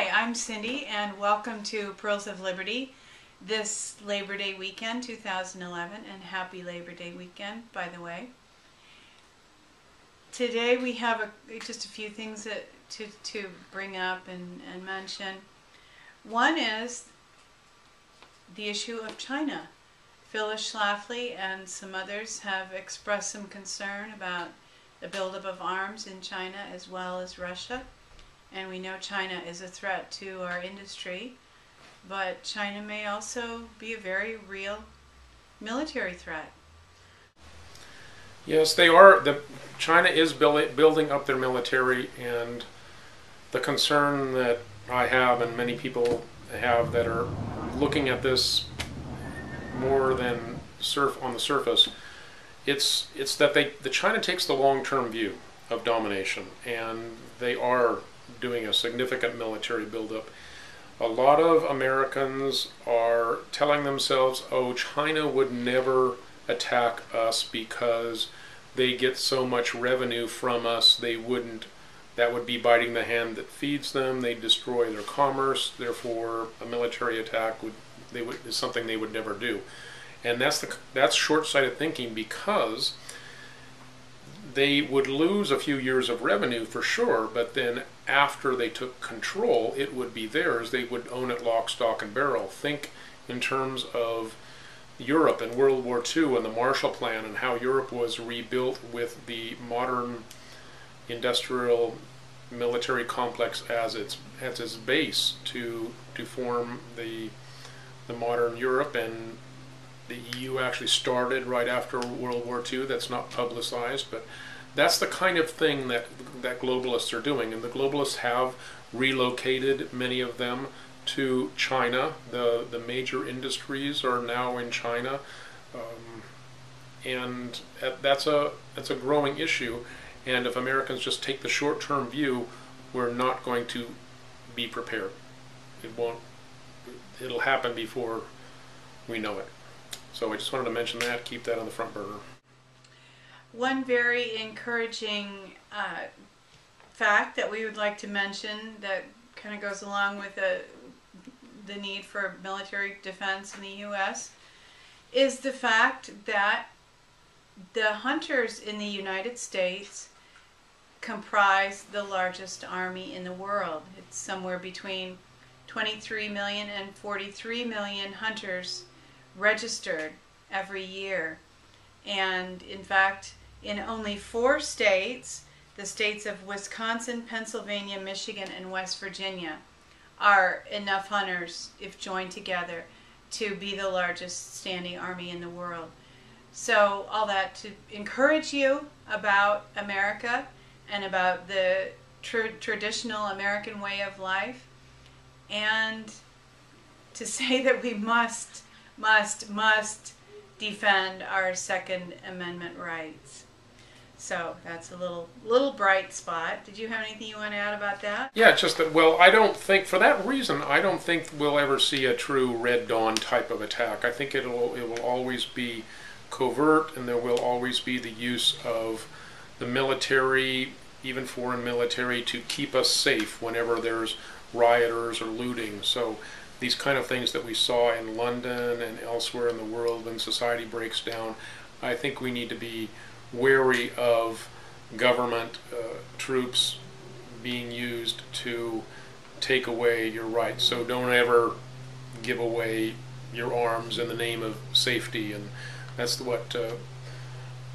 Hi, I'm Cindy, and welcome to Pearls of Liberty this Labor Day weekend, 2011, and happy Labor Day weekend, by the way. Today we have just a few things to bring up and mention. One is the issue of China. Phyllis Schlafly and some others have expressed some concern about the buildup of arms in China as well as Russia. And we know China is a threat to our industry, but China may also be a very real military threat. Yes, they are. China is building up their military, and the concern that I have and many people have that are looking at this more than on the surface, it's that the China takes the long-term view of domination, and they are doing a significant military buildup. A lot of Americans are telling themselves, oh, China would never attack us because they get so much revenue from us, that would be biting the hand that feeds them, they destroy their commerce, therefore a military attack is something they would never do. And that's short-sighted thinking, because they would lose a few years of revenue for sure, but then after they took control, it would be theirs. They would own it lock, stock, and barrel. Think in terms of Europe and World War II and the Marshall Plan and how Europe was rebuilt with the modern industrial military complex as its base to form the modern Europe. And the EU actually started right after World War II. That's not publicized, but that's the kind of thing that globalists are doing. And the globalists have relocated many of them to China. The major industries are now in China, and that's a growing issue. And if Americans just take the short-term view, we're not going to be prepared. It'll happen before we know it. So I just wanted to mention that, keep that on the front burner. One very encouraging fact that we would like to mention that kind of goes along with the need for military defense in the U.S. is the fact that the hunters in the United States comprise the largest army in the world. It's somewhere between 23 million and 43 million hunters registered every year. And in fact, in only 4 states, the states of Wisconsin, Pennsylvania, Michigan, and West Virginia, are enough hunters, if joined together, to be the largest standing army in the world. So all that to encourage you about America and about the traditional American way of life, and to say that we must defend our Second Amendment rights. So that's a little bright spot. Did you have anything you want to add about that? Yeah, it's just that, well, for that reason, I don't think we'll ever see a true Red Dawn type of attack. I think it will always be covert, and there will always be the use of the military, even foreign military, to keep us safe whenever there's rioters or looting. So these kind of things that we saw in London and elsewhere in the world when society breaks down, I think we need to be wary of government troops being used to take away your rights. So don't ever give away your arms in the name of safety. And that's what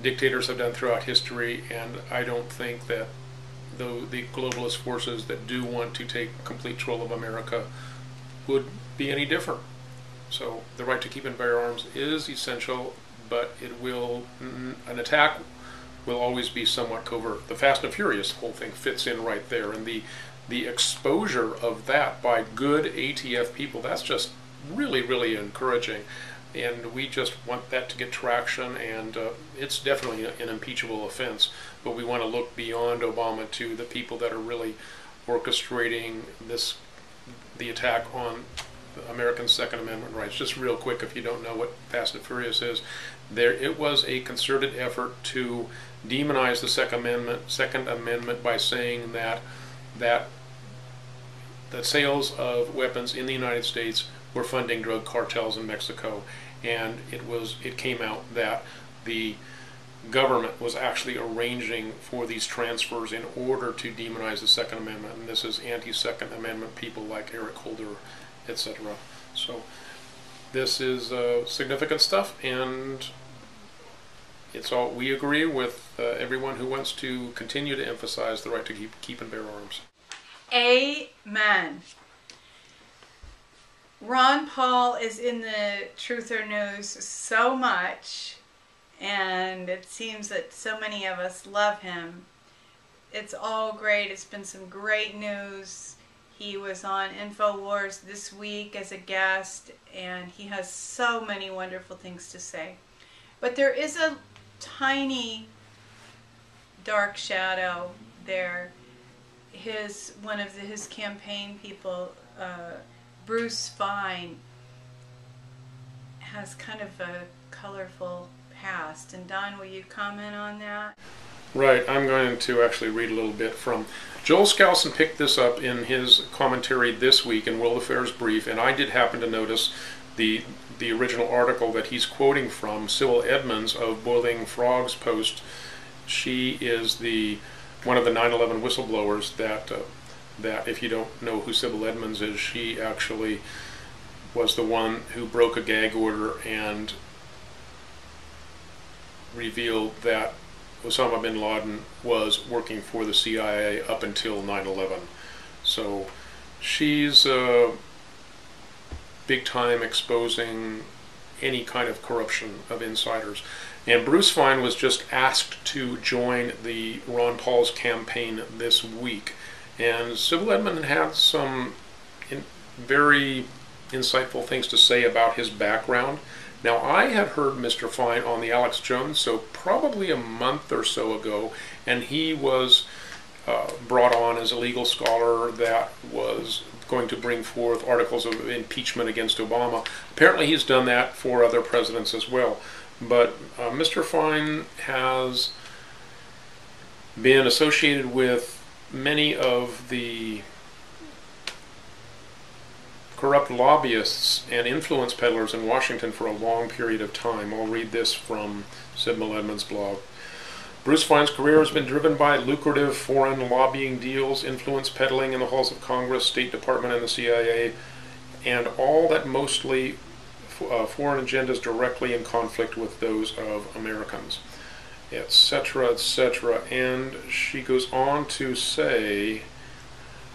dictators have done throughout history, and I don't think that the globalist forces that do want to take complete control of America would be any different. So the right to keep and bear arms is essential, but an attack will always be somewhat covert. The Fast and Furious whole thing fits in right there, and the exposure of that by good ATF people, that's just really, really encouraging. And we just want that to get traction, and it's definitely an impeachable offense, but we want to look beyond Obama to the people that are really orchestrating the attack on American Second Amendment rights. Just real quick, if you don't know what Fast and Furious is, it was a concerted effort to demonize the Second Amendment by saying that the sales of weapons in the United States were funding drug cartels in Mexico, and it came out that the government was actually arranging for these transfers in order to demonize the Second Amendment, and this is anti-Second Amendment people like Eric Holder, etc. So this is significant stuff, and it's all we agree with everyone who wants to continue to emphasize the right to keep and bear arms. Amen. Ron Paul is in the truther news so much, and it seems that so many of us love him. It's all great. It's been some great news. He was on InfoWars this week as a guest, and he has so many wonderful things to say. But there is a tiny dark shadow there. One of his campaign people, Bruce Fein, has kind of a colorful past. And Don, will you comment on that? Right, I'm going to actually read a little bit from Joel Skousen. Picked this up in his commentary this week in World Affairs Brief, and I did happen to notice the original article that he's quoting from, Sybil Edmonds of Boiling Frogs Post. She is one of the 9/11 whistleblowers that if you don't know who Sybil Edmonds is, she actually was the one who broke a gag order and revealed that Osama bin Laden was working for the CIA up until 9/11. So she's big time exposing any kind of corruption of insiders. And Bruce Fein was just asked to join the Ron Paul's campaign this week. And Sybil Edmonds had some very insightful things to say about his background. Now, I had heard Mr. Fein on the Alex Jones show probably a month or so ago, and he was brought on as a legal scholar that was going to bring forth articles of impeachment against Obama. Apparently he's done that for other presidents as well. But Mr. Fein has been associated with many of the corrupt lobbyists and influence peddlers in Washington for a long period of time. I'll read this from Sybil Edmonds' blog. Bruce Fein's career has been driven by lucrative foreign lobbying deals, influence peddling in the halls of Congress, State Department, and the CIA, and all that mostly foreign agendas directly in conflict with those of Americans, etc., etc. And she goes on to say,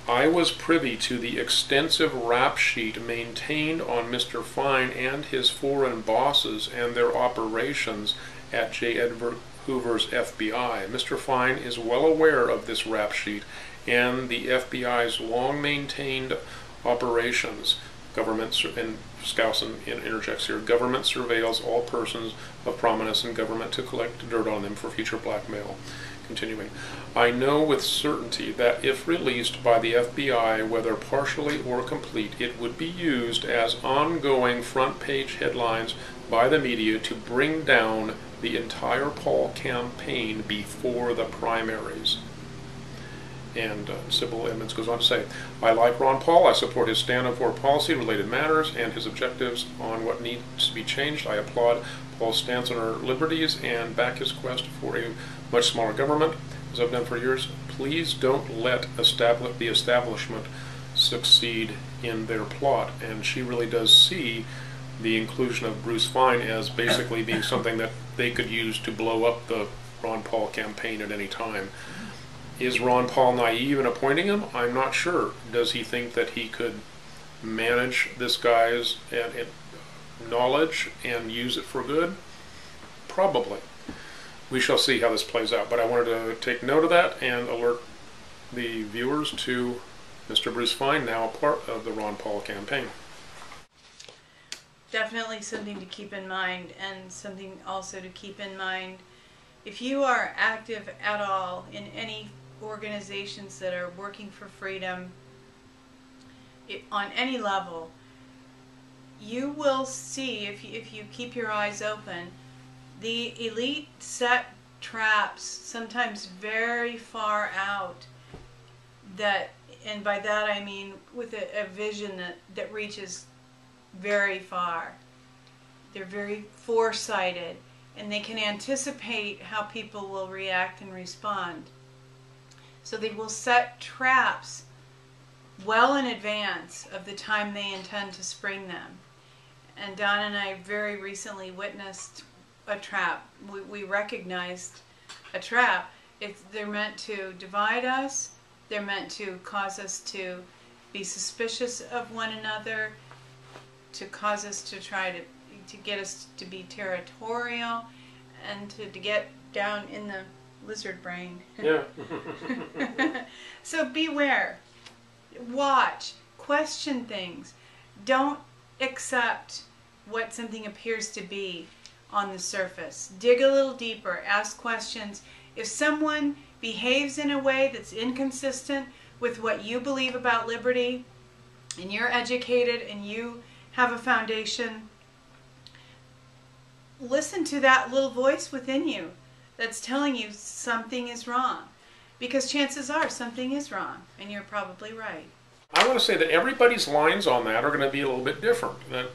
I was privy to the extensive rap sheet maintained on Mr. Fein and his foreign bosses and their operations at J. Edgar Hoover's FBI. Mr. Fein is well aware of this rap sheet and the FBI's long-maintained operations. Government, and Skousen interjects here, government surveils all persons of prominence in government to collect dirt on them for future blackmail. Continuing, I know with certainty that if released by the FBI, whether partially or complete, it would be used as ongoing front-page headlines by the media to bring down the entire Paul campaign before the primaries. And Sybil Edmonds goes on to say, I like Ron Paul. I support his stand on foreign policy related matters and his objectives on what needs to be changed. I applaud Paul's stance on our liberties and back his quest for a much smaller government, as I've done for years. Please don't let the establishment succeed in their plot. And she really does see the inclusion of Bruce Fein as basically being something that they could use to blow up the Ron Paul campaign at any time. Is Ron Paul naive in appointing him? I'm not sure. Does he think that he could manage this guy's knowledge and use it for good? Probably. We shall see how this plays out. But I wanted to take note of that and alert the viewers to Mr. Bruce Fein, now a part of the Ron Paul campaign. Definitely something to keep in mind, and something also to keep in mind if you are active at all in any organizations that are working for freedom on any level. You will see, if you keep your eyes open, the elite set traps sometimes very far out that and by that I mean with a vision that reaches very far. They're very foresighted, and they can anticipate how people will react and respond. So they will set traps well in advance of the time they intend to spring them. And Don and I very recently witnessed a trap. We recognized a trap. They're meant to divide us. They're meant to cause us to be suspicious of one another, to cause us to try to get us to be territorial, and to get down in the lizard brain. Yeah. So beware. Watch. Question things. Don't accept what something appears to be on the surface. Dig a little deeper. Ask questions. If someone behaves in a way that's inconsistent with what you believe about liberty, and you're educated and you have a foundation, listen to that little voice within you that's telling you something is wrong. Because chances are something is wrong, and you're probably right. I want to say that everybody's lines on that are going to be a little bit different. That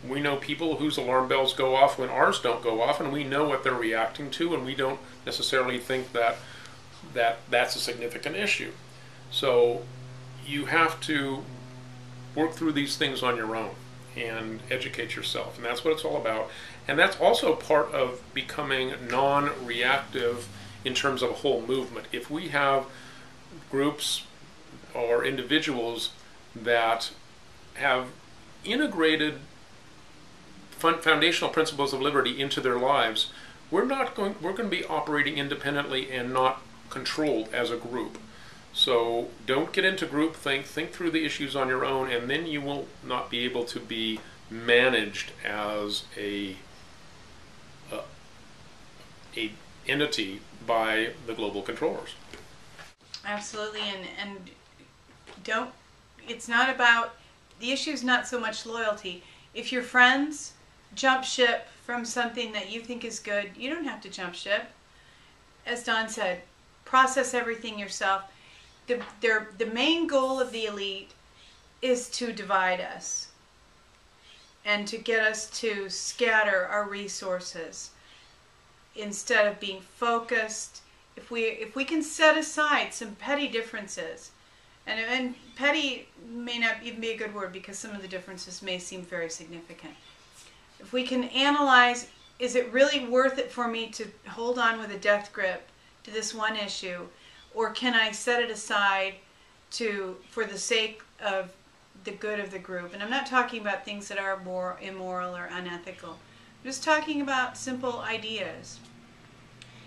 we know people whose alarm bells go off when ours don't go off, and we know what they're reacting to, and we don't necessarily think that's a significant issue. So you have to work through these things on your own and educate yourself, and that's what it's all about. And that's also part of becoming non-reactive in terms of a whole movement. If we have groups or individuals that have integrated foundational principles of liberty into their lives, we're going to be operating independently and not controlled as a group. So don't get into groupthink. Think through the issues on your own, and then you will not be able to be managed as a entity by the global controllers. Absolutely, and don't. It's not about, the issue is not so much loyalty. If your friends jump ship from something that you think is good, you don't have to jump ship. As Don said, process everything yourself. The main goal of the elite is to divide us and to get us to scatter our resources instead of being focused. If we can set aside some petty differences, and petty may not even be a good word because some of the differences may seem very significant. If we can analyze, is it really worth it for me to hold on with a death grip to this one issue, or can I set it aside for the sake of the good of the group? And I'm not talking about things that are more immoral or unethical. I'm just talking about simple ideas.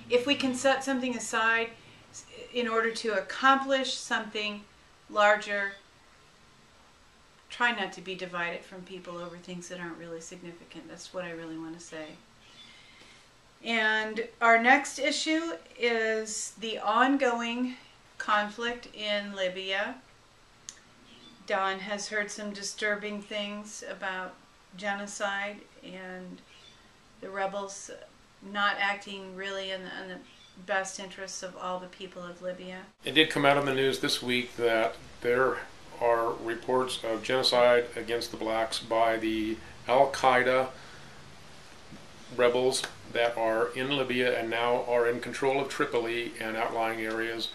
If we can set something aside in order to accomplish something larger, try not to be divided from people over things that aren't really significant. That's what I really want to say. And our next issue is the ongoing conflict in Libya. Don has heard some disturbing things about genocide and the rebels not acting really in the best interests of all the people of Libya. It did come out in the news this week that there are reports of genocide against the blacks by the Al-Qaeda rebels that are in Libya and now are in control of Tripoli and outlying areas.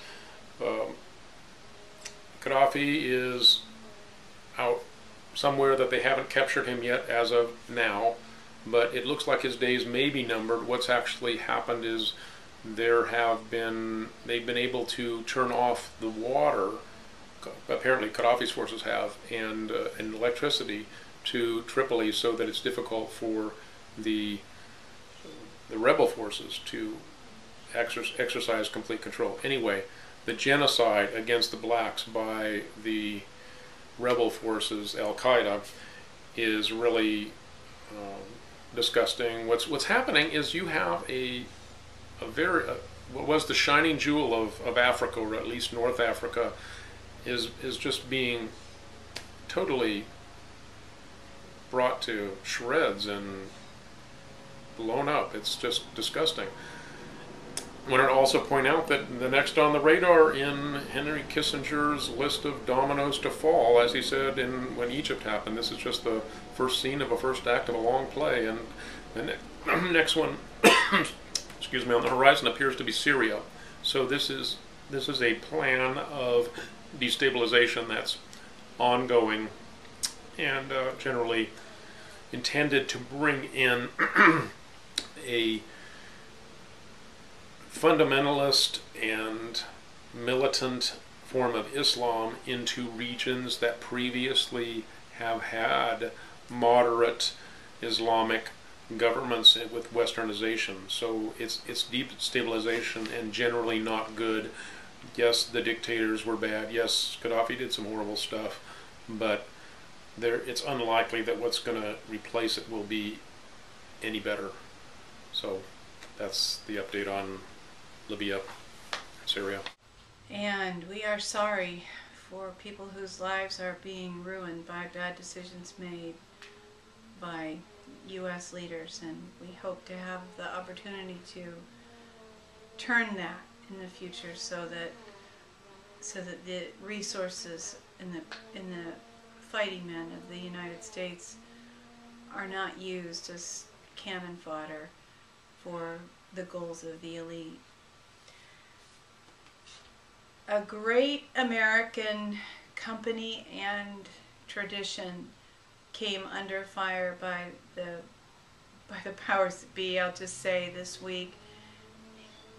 Gaddafi is out somewhere that they haven't captured him yet as of now, but it looks like his days may be numbered. What's actually happened is they've been able to turn off the water, apparently Gaddafi's forces have, and electricity to Tripoli, so that it's difficult for the rebel forces to exercise complete control. Anyway, the genocide against the blacks by the rebel forces, Al-Qaeda, is really disgusting. What's happening is you have what was the shining jewel of Africa, or at least North Africa, is just being totally brought to shreds and blown up. It's just disgusting. want to also point out that the next on the radar in Henry Kissinger's list of dominoes to fall, as he said when Egypt happened, this is just the first scene of a first act of a long play, and the next one, excuse me, on the horizon appears to be Syria. So this is a plan of destabilization that's ongoing and generally intended to bring in a fundamentalist and militant form of Islam into regions that previously have had moderate Islamic governments with westernization. So it's deep stabilization and generally not good. Yes, the dictators were bad. Yes, Gaddafi did some horrible stuff, but it's unlikely that what's going to replace it will be any better. So that's the update on Libya, Syria. And we are sorry for people whose lives are being ruined by bad decisions made by U.S. leaders, and we hope to have the opportunity to turn that in the future so that the resources in the fighting men of the United States are not used as cannon fodder for the goals of the elite. A great American company and tradition came under fire by the powers that be, I'll just say, this week.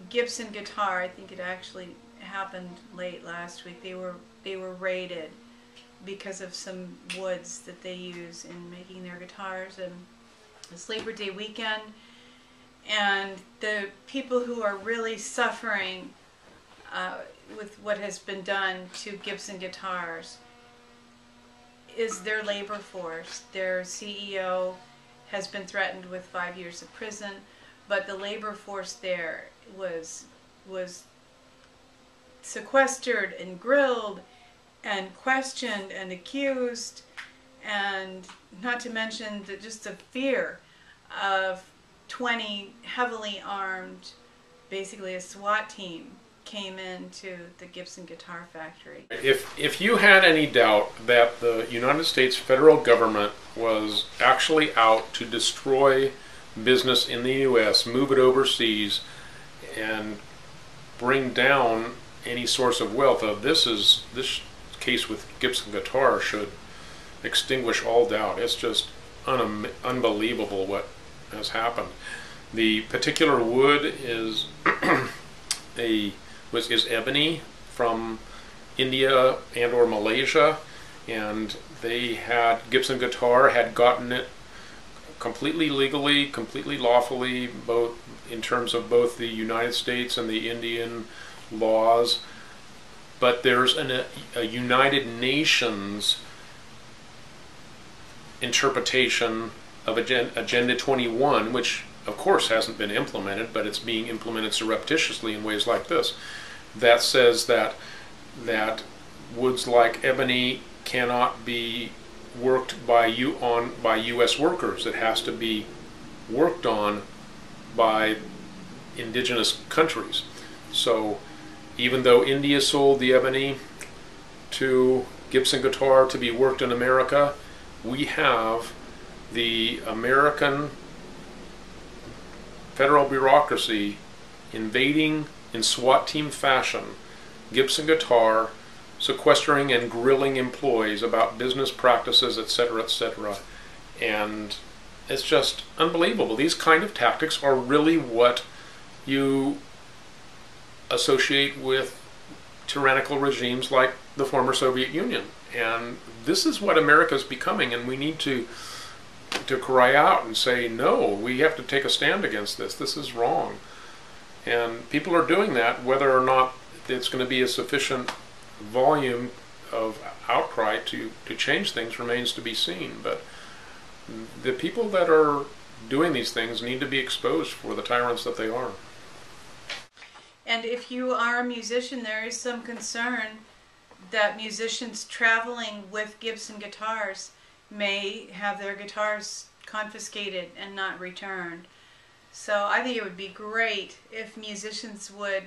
Gibson Guitar, I think it actually happened late last week. They were raided because of some woods that they use in making their guitars, and it's Labor Day weekend, and the people who are really suffering with what has been done to Gibson Guitars is their labor force. Their CEO has been threatened with 5 years of prison, but the labor force there was sequestered and grilled and questioned and accused, and not to mention just the fear of 20 heavily armed, basically a SWAT team, came into the Gibson Guitar factory. If you had any doubt that the United States federal government was actually out to destroy business in the U.S., move it overseas, and bring down any source of wealth, this case with Gibson Guitar should extinguish all doubt. It's just unbelievable what has happened. The particular wood is is ebony from India and or Malaysia, and Gibson Guitar had gotten it completely legally, completely lawfully, both in terms of both the United States and the Indian laws. But there's a United Nations interpretation of Agenda 21, which of course hasn't been implemented, but it's being implemented surreptitiously in ways like this, that says that woods like ebony cannot be worked by U.S. workers. It has to be worked on by indigenous countries. So even though India sold the ebony to Gibson Guitar to be worked in America, we have the American federal bureaucracy invading in SWAT team fashion Gibson Guitar, sequestering and grilling employees about business practices, etc., etc. And it's just unbelievable. These kind of tactics are really what you associate with tyrannical regimes like the former Soviet Union. And this is what America is becoming, and we need to cry out and say, no, we have to take a stand against this. This is wrong. And people are doing that. Whether or not it's going to be a sufficient volume of outcry to change things remains to be seen. But the people that are doing these things need to be exposed for the tyrants that they are. And if you are a musician, there is some concern that musicians traveling with Gibson guitars may have their guitars confiscated and not returned. So I think it would be great if musicians would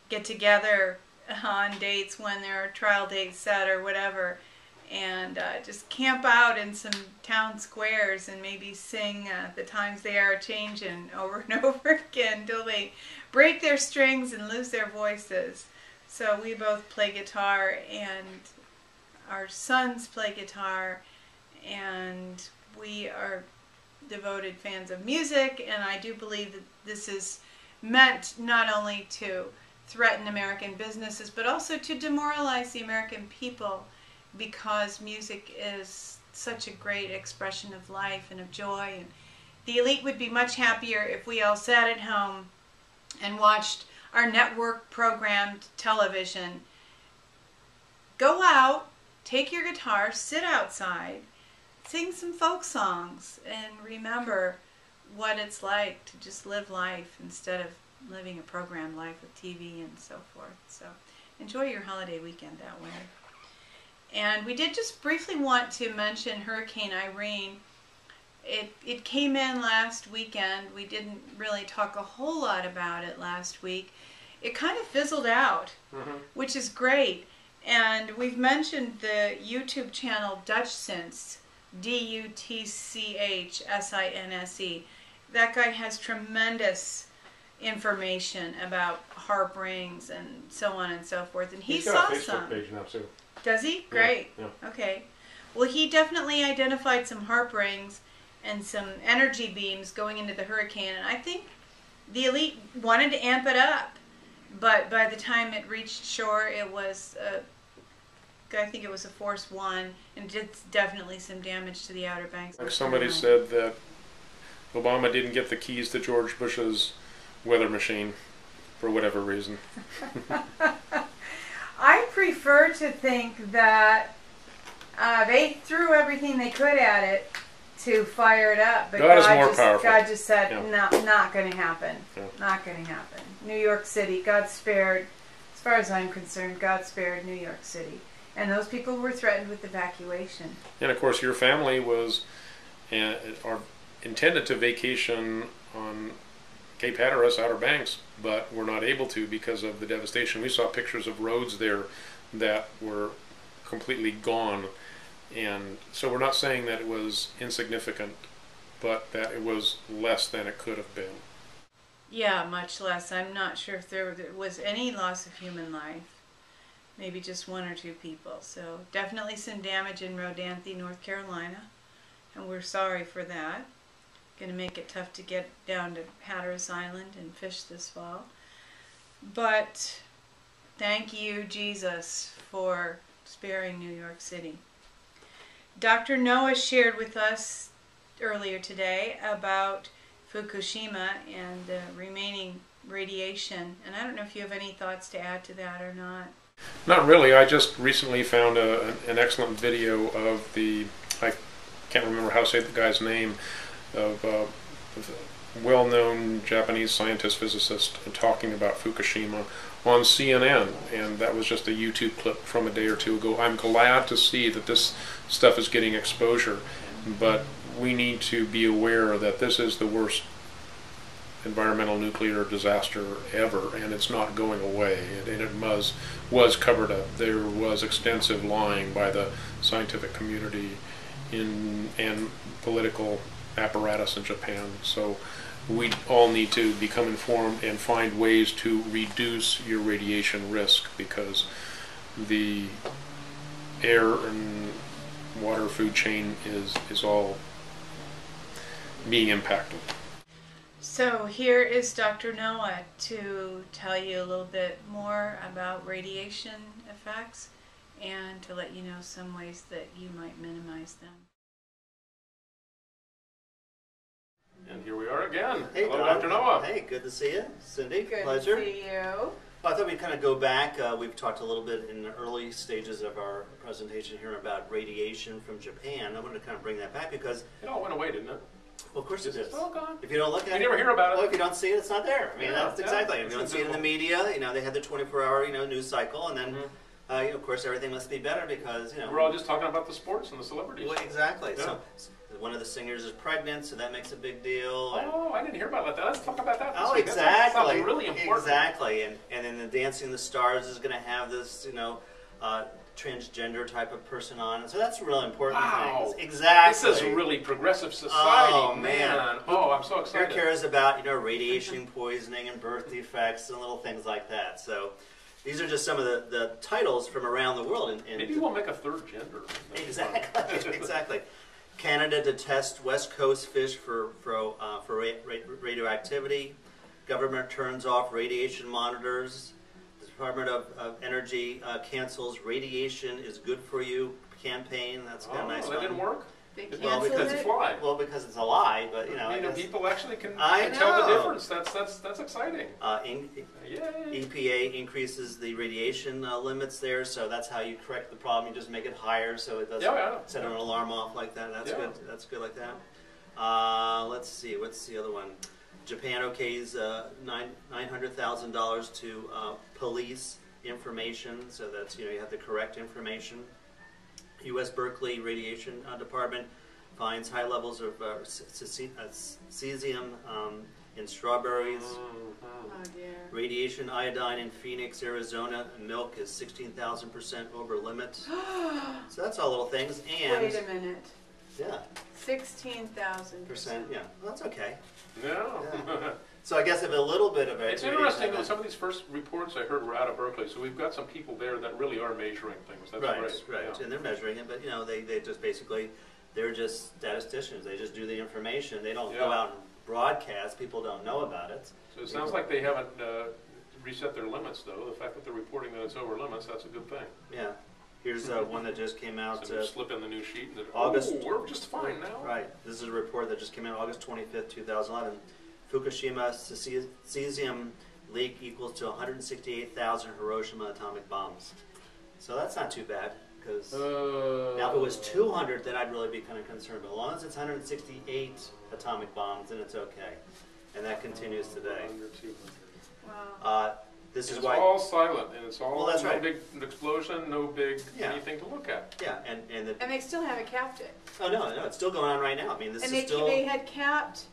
get together on dates when there are trial dates set or whatever, and just camp out in some town squares and maybe sing The Times They Are Changin' over and over again till they break their strings and lose their voices. So we both play guitar, and our sons play guitar, and we are devoted fans of music, and I do believe that this is meant not only to threaten American businesses, but also to demoralize the American people, because music is such a great expression of life and of joy. And the elite would be much happier if we all sat at home and watched our network programmed television. Go out, take your guitar, sit outside, sing some folk songs, and remember what it's like to just live life instead of living a programmed life with TV and so forth. So enjoy your holiday weekend that way. And we did just briefly want to mention Hurricane Irene. It came in last weekend. We didn't really talk a whole lot about it last week. It kind of fizzled out, which is great. And we've mentioned the YouTube channel Dutchsinse, Dutchsinse. That guy has tremendous information about HAARP rings and so on and so forth. And he saw some. He's got a Facebook page now too. Does he? Great. Yeah. Okay. Well, he definitely identified some HAARP rings and some energy beams going into the hurricane, and I think the elite wanted to amp it up, but by the time it reached shore, it was I think it was a force 1, and did definitely some damage to the Outer Banks. Like somebody said that Obama didn't get the keys to George Bush's weather machine for whatever reason. I prefer to think that they threw everything they could at it to fire it up, but God is more powerful. God just said, Yeah. not going to happen. Yeah. Not going to happen. New York City, God spared, as far as I'm concerned, God spared New York City. And those people were threatened with evacuation. And of course, your family was are intended to vacation on Cape Hatteras, Outer Banks, but were not able to because of the devastation. We saw pictures of roads there that were completely gone. And so we're not saying that it was insignificant, but that it was less than it could have been. Yeah, much less. I'm not sure if there was any loss of human life. Maybe just 1 or 2 people. So definitely some damage in Rodanthe, North Carolina, and we're sorry for that. Going to make it tough to get down to Hatteras Island and fish this fall. But thank you, Jesus, for sparing New York City. Dr. Noah shared with us earlier today about Fukushima and the remaining radiation, and I don't know if you have any thoughts to add to that or not. Not really. I just recently found an excellent video of I can't remember how to say the guy's name, of a well-known Japanese scientist, physicist, talking about Fukushima on CNN, and that was just a YouTube clip from a day or two ago. I'm glad to see that this stuff is getting exposure, but we need to be aware that this is the worst environmental nuclear disaster ever, and it's not going away, and it was covered up. There was extensive lying by the scientific community and political apparatus in Japan. So we all need to become informed and find ways to reduce your radiation risk, because the air and water food chain is all being impacted. So here is Dr. Noah to tell you a little bit more about radiation effects and to let you know some ways that you might minimize them. And here we are again. Hey, hello, Dr. Noah. Hey, good to see you. Cindy, Good pleasure. to see you. Well, I thought we'd kind of go back. We've talked a little bit in the early stages of our presentation here about radiation from Japan. I wanted to kind of bring that back because... It all went away, didn't it? Well, of course it is. All gone. If you don't look at it... You never hear about it. Well, if you don't see it, it's not there. I mean, Yeah, that's exactly it. If you don't see it in the media, they had the 24-hour, news cycle, and then Of course, everything must be better because, you know. We're all just talking about the sports and the celebrities. Well, exactly. Yeah. So one of the singers is pregnant, so that makes a big deal. Oh, I didn't hear about that. Let's talk about that. Oh, exactly. exactly. That's really important. Exactly. And then the Dancing with the Stars is going to have this, you know, transgender type of person on. So that's a really important Wow. thing. Exactly. This is a really progressive society, Oh, man. Oh, I'm so Who excited. cares about, you know, radiation poisoning and birth defects and little things like that. So these are just some of the titles from around the world. And Maybe we'll make a third gender. exactly, exactly. Canada to test West Coast fish for radioactivity. Government turns off radiation monitors. The Department of Energy cancels radiation is good for you campaign. That's got a nice that one. Um, didn't work? They Well, canceled because it. It's fly. Well, because it's a lie, but you know, I guess, people actually can I tell the know. difference. That's exciting. Yay. EPA increases the radiation limits there, so that's how you correct the problem. You just make it higher, so it doesn't Yeah. set an alarm off like that. That's Yeah. good. That's good like that. Let's see. What's the other one? Japan okays $900,000 to police information, so that's, you know, you have the correct information. U.S. Berkeley Radiation Department finds high levels of cesium in strawberries. Oh dear. Radiation iodine in Phoenix, Arizona. Milk is 16,000% over limit. So that's all little things. And Wait a minute. yeah, 16,000%. yeah, well, that's okay. No. Yeah. So I guess if a little bit of it. It's interesting that some of these first reports I heard were out of Berkeley, so we've got some people there that really are measuring things. That's Right, great. right, Yeah. and they're measuring it, but you know, they just basically, they're just statisticians. They just do the information. They don't go Yeah. out and broadcast. People don't know about it. So it sounds like they haven't reset their limits, though. The fact that they're reporting that it's over limits, that's a good thing. Yeah. Here's one that just came out. So you slip in the new sheet and August. we're just fine now. Right. This is a report that just came out August 25th, 2011. Fukushima cesium leak equals to 168,000 Hiroshima atomic bombs. So that's not too bad, because now if it was 200, then I'd really be kind of concerned. But as long as it's 168 atomic bombs, then it's okay. And that continues today. Under 200. Wow. This is It's why. all silent, and it's all Well, that's no right. big explosion, no big Yeah. anything to look at. Yeah, and And they still haven't capped it. no, it's still going on right now. I mean, this And is still they had capped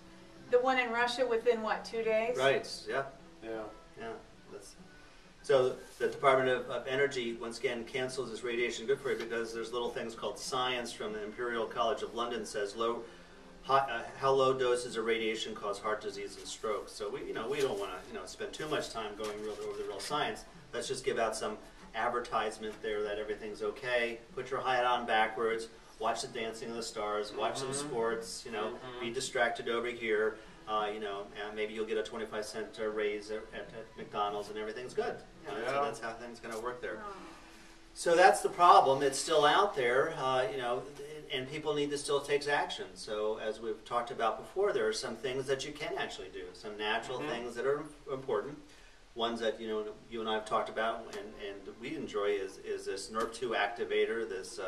the one in Russia within what, 2 days? right. Yeah. Yeah. Yeah. So the Department of Energy, once again, cancels this radiation good for you because there's little things called science from the Imperial College of London says how low doses of radiation cause heart disease and stroke. So we don't want to spend too much time going over the real science. Let's just give out some advertisement there that everything's okay. Put your hat on backwards. Watch the Dancing with the Stars. Watch some sports. Be distracted over here. And maybe you'll get a 25-cent raise at McDonald's, and everything's good. So that's how things going to work there. Oh. So that's the problem. It's still out there, and people need to still take action. So as we've talked about before, there are some things that you can actually do, some natural things that are important. Ones that you and I have talked about and we enjoy is this NERV2 activator, this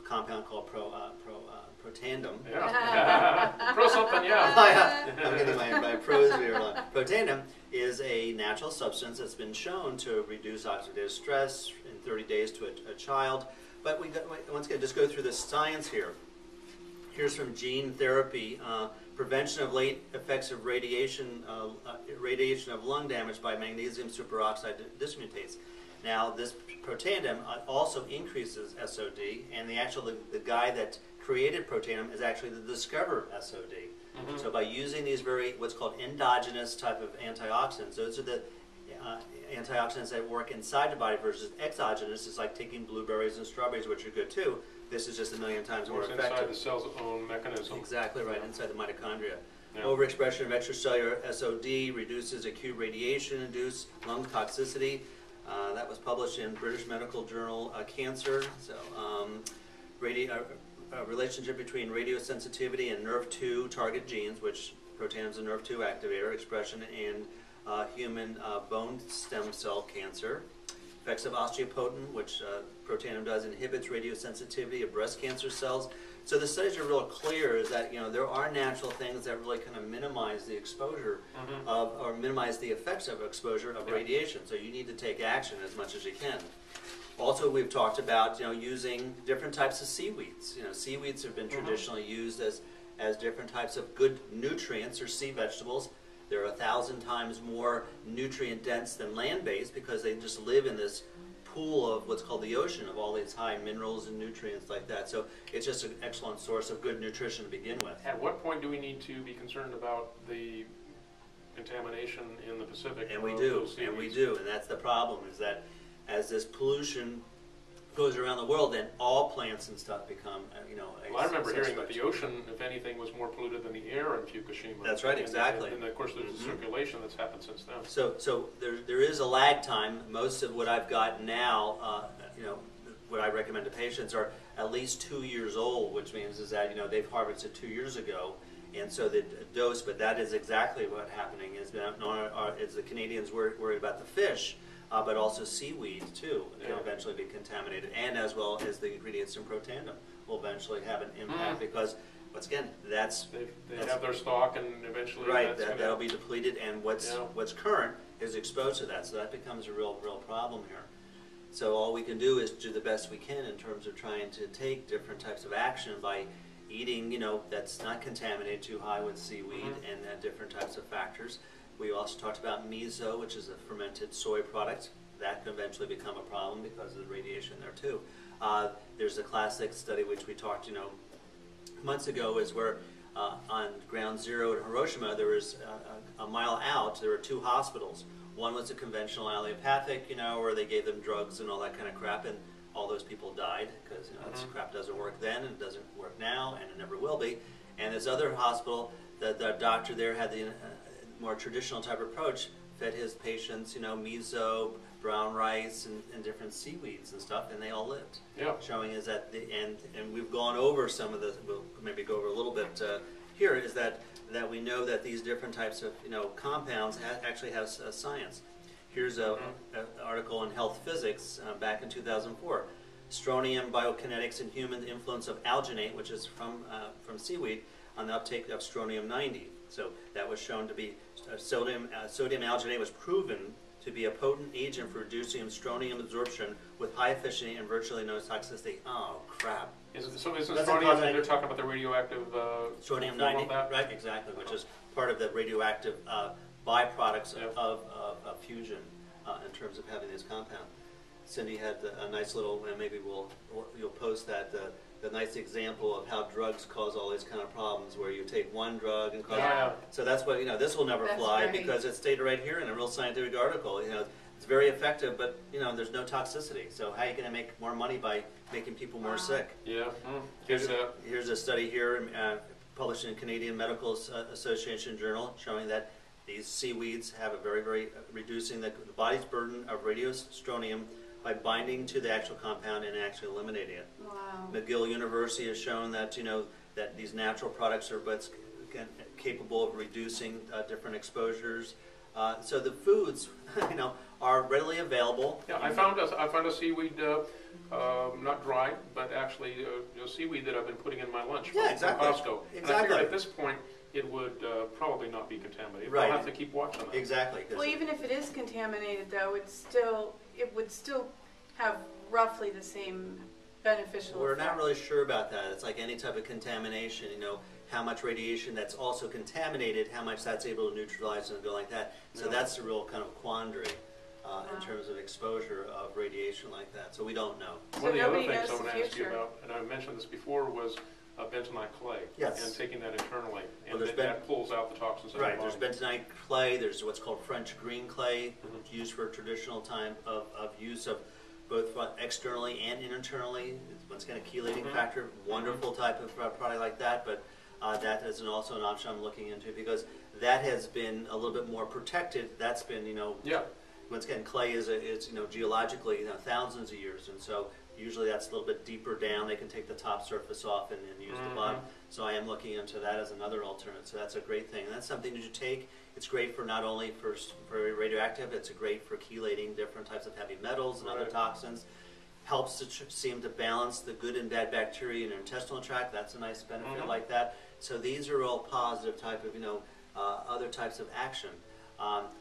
compound called protandem. Yeah. Pro something, yeah. I'm getting my pros here. Protandem is a natural substance that's been shown to reduce oxidative stress in 30 days to a child. But once again, just go through the science here. Here's from Gene Therapy. Prevention of late effects of radiation of lung damage by magnesium superoxide dismutase. Now, this protandem also increases SOD, and the guy that created protandem is actually the discoverer of SOD. So by using these what's called endogenous type of antioxidants, those are the antioxidants that work inside the body versus exogenous. It's like taking blueberries and strawberries, which are good too. This is just a million times more It's effective. inside the cell's own mechanism. Exactly right, inside the mitochondria. Yeah. Overexpression of extracellular SOD reduces acute radiation-induced lung toxicity. That was published in British Medical Journal Cancer. So, relationship between radiosensitivity and NERV2 target genes, which protandem is a NERV2 activator, expression in human bone stem cell cancer. Effects of osteopotin, which protandem does, inhibits radiosensitivity of breast cancer cells. So the studies are real clear is that there are natural things that really kind of minimize the exposure or minimize the effects of exposure of radiation. So you need to take action as much as you can. Also, we've talked about, using different types of seaweeds. Seaweeds have been traditionally used as different types of good nutrients or sea vegetables. They're 1,000 times more nutrient dense than land-based because they just live in this pool of what's called the ocean, of all these high minerals and nutrients like that. So it's just an excellent source of good nutrition to begin with. At what point do we need to be concerned about the contamination in the Pacific? And we do, and that's the problem, is that as this pollution goes around the world, then all plants and stuff become, Well, I remember hearing that the ocean, if anything, was more polluted than the air in Fukushima. That's right, exactly. And of course, there's a circulation that's happened since then. So there is a lag time. Most of what I've got now, what I recommend to patients are at least 2 years old, which means is that they've harvested 2 years ago, and so the dose. But that is exactly what's happening. Is the Canadians worried about the fish. But also seaweed too can eventually be contaminated, and as well as the ingredients in Protandim will eventually have an impact because, once again, that's they have their stock, and eventually that'll be depleted, and what's current is exposed to that, so that becomes a real problem here. So all we can do is do the best we can in terms of trying to take different types of action by eating, that's not contaminated too high with seaweed and different types of factors. We also talked about miso, which is a fermented soy product. That can eventually become a problem because of the radiation there too. There's a classic study which we talked, months ago, is where on Ground Zero in Hiroshima, there was a mile out, there were 2 hospitals. One was a conventional allopathic, where they gave them drugs and all that kind of crap, and all those people died because this crap doesn't work then, and it doesn't work now, and it never will be. And this other hospital, the doctor there had the more traditional type approach, fed his patients, miso, brown rice, and different seaweeds and stuff, and they all lived. Yeah. Showing is that and we've gone over some of the, we'll maybe go over a little bit here, is that we know that these different types of compounds actually have science. Here's an article in Health Physics back in 2004. Strontium biokinetics and human influence of alginate, which is from seaweed, on the uptake of strontium-90. So that was shown to be, sodium alginate was proven to be a potent agent for reducing strontium absorption with high efficiency and virtually no toxicity. Oh, crap. Isn't strontium, they're talking about the radioactive... strontium-90, right, exactly, which is part of the radioactive byproducts of fusion in terms of having this compound. Cindy had a nice little, and maybe you'll post that, the nice example of how drugs cause all these kind of problems, where you take one drug and cause. So that's what this will never fly because it's stated right here in a real scientific article. It's very effective, but there's no toxicity. So how are you going to make more money by making people more sick? Yeah. Here's a study here published in Canadian Medical Association Journal showing that these seaweeds have a very reducing the body's burden of radiostrontium by binding to the actual compound and actually eliminating it. Wow. McGill University has shown that that these natural products are capable of reducing different exposures. So the foods, are readily available. Yeah, I found a seaweed, not dry, but actually seaweed that I've been putting in my lunch from Costco. Exactly. And I figured at this point it would probably not be contaminated. Right. I'll have to keep watching that. Exactly. Well, even if it is contaminated, though, it would still have roughly the same beneficial We're effect. not really sure about that. It's like any type of contamination, how much radiation that's also contaminated, how much that's able to neutralize and go like that. So that's the real kind of quantity in terms of exposure of radiation like that. So we don't know. So one of the other things knows I want the to ask you future. about, and I mentioned this before, was bentonite clay. Yes. And taking that internally. And Well, that pulls out the toxins out of the There's body. bentonite clay, there's what's called French green clay, used for traditional time of use of both externally and internally. Once again, a chelating factor, wonderful type of product like that, but that is also an option I'm looking into because that has been a little bit more protected. That's been, once again, clay is geologically, thousands of years, and so usually that's a little bit deeper down. They can take the top surface off and use the bottom. So I am looking into that as another alternative. So that's a great thing. And that's something that you take. It's great for not only for radioactive, it's great for chelating different types of heavy metals and other toxins. Helps to seem to balance the good and bad bacteria in your intestinal tract. That's a nice benefit like that. So these are all positive type of, other types of action.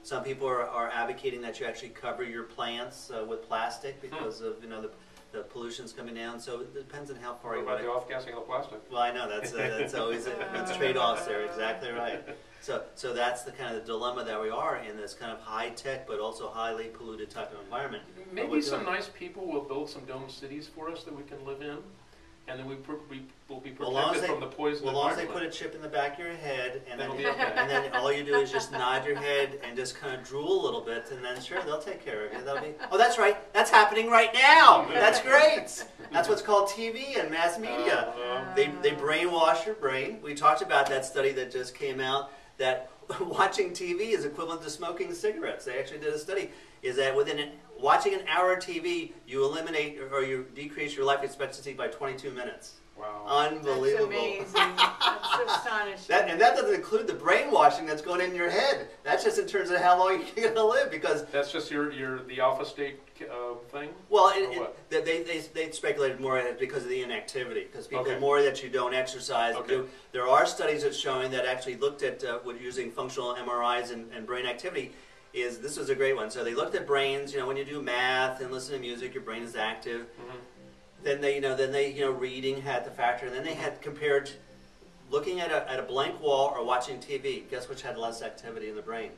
Some people are advocating that you actually cover your plants with plastic because of the pollution's coming down. So it depends on how far What you about want the off-gassing of the plastic? Well, I know that's always it's trade-offs there. Exactly right. So that's the kind of the dilemma that we are in, this kind of high-tech but also highly polluted type of environment. Maybe some nice people will build some dome cities for us that we can live in, and then we will be protected from the poison. Well, as long as they put a chip in the back of your head, and then, That'll be okay. and then all you do is just nod your head and just kind of drool a little bit, and then sure, they'll take care of you. That'll be, oh, that's right, that's happening right now. That's great. That's what's called TV and mass media. They brainwash your brain. We talked about that study that just came out, that watching TV is equivalent to smoking cigarettes. They actually did a study, is that watching an hour of TV, you eliminate or you decrease your life expectancy by 22 minutes. Wow. Unbelievable. That's amazing. That's astonishing. And that doesn't include the brainwashing that's going in your head. That's just in terms of how long you're going to live, because that's just the alpha state thing. Well, they speculated more because of the inactivity, because people the more that you don't exercise, there are studies that's showing that actually looked at using functional MRIs and brain activity. This was a great one. So they looked at brains. When you do math and listen to music, your brain is active. Then they reading had the factor, and then they had compared looking at a blank wall or watching TV. Guess which had less activity in the brain?